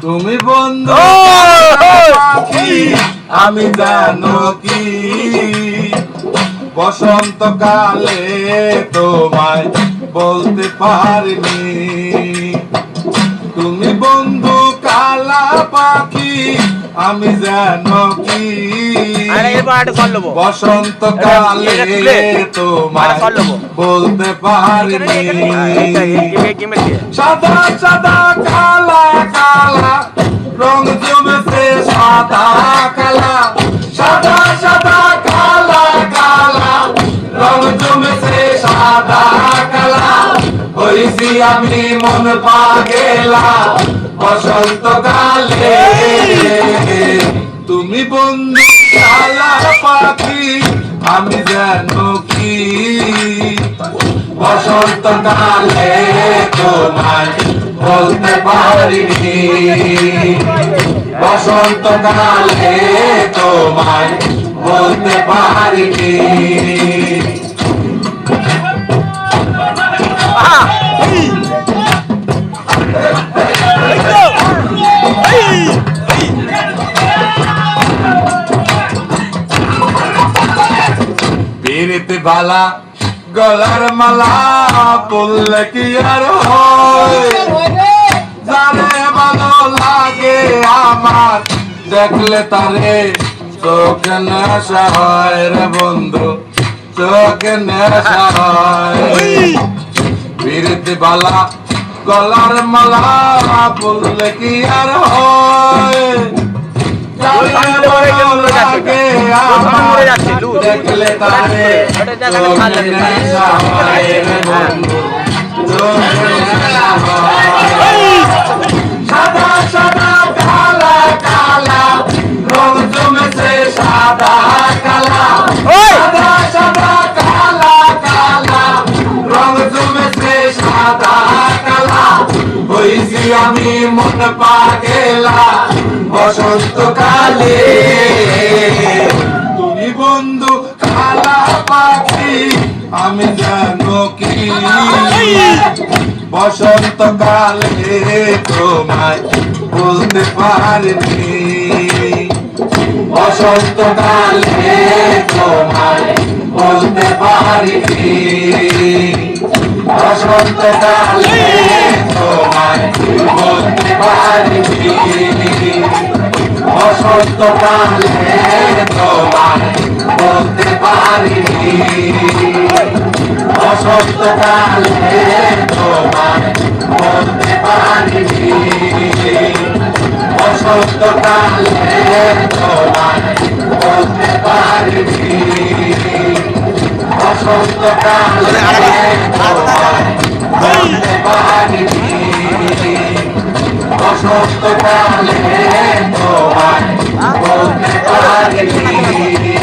তুমি বন্ধু আমি জানো কি বসন্তকালে তোমায় বলতে পারিনি। তুমি বন্ধু কালা পাখি আমি জানো কি বসন্তকালে তোমায় বলতে পারিনি। সাদা সাদা কালা কালা রং জমেছে সাদা কালা, সাদা সাদা কালা কালা রং জমেছে সাদা কালা। হইছি আমি মন পাগেলা বসন্তকালে। তুমি বন্ধু কালা পাখি আমি জানো কি বসন্তকালে তোমায় বলতে পারিনি। বসন্তকালে তোমায় বলতে পারিনি। পিরিতি বালা গলার মালা পড়লে কি আর হয়, যারে ভালো লাগে আমার দেখলে তারে চোখে নেশা হয় রে বন্ধু, চোখে নেশা হয়। পিরিতি বালা গলার মালা পড়লে কি আর হয়, দেখলে তারে চোখে নেশা হয় রে বন্ধু, চোখে নেশা হয়। সাদা সাদা কালা কালা রং জমেছে সাদা কালা, সাদা সাদা কালা কালা রং জমেছে সাদা কালা। হইছি আমি মন পাগেলা বসন্তকালে। তুমি বন্ধু কালা পাখি আমি জানো কি বসন্তকালে তোমায় বলতে পারিনি। বসন্তকালে তোমায় বলতে পারিনি। বসন্তকালে তোমায় বলতে পারিনি। বসন্তকালে তোমায় বলতে পারিনি। বসন্তকালে তোমায় বলতে পারিনি। বসন্তকালে তোমায় বলতে পারিনি। বসন্তকালে তোমায় বলতে পারিনি। বসন্তকালে তোমায় বলতে পারিনি।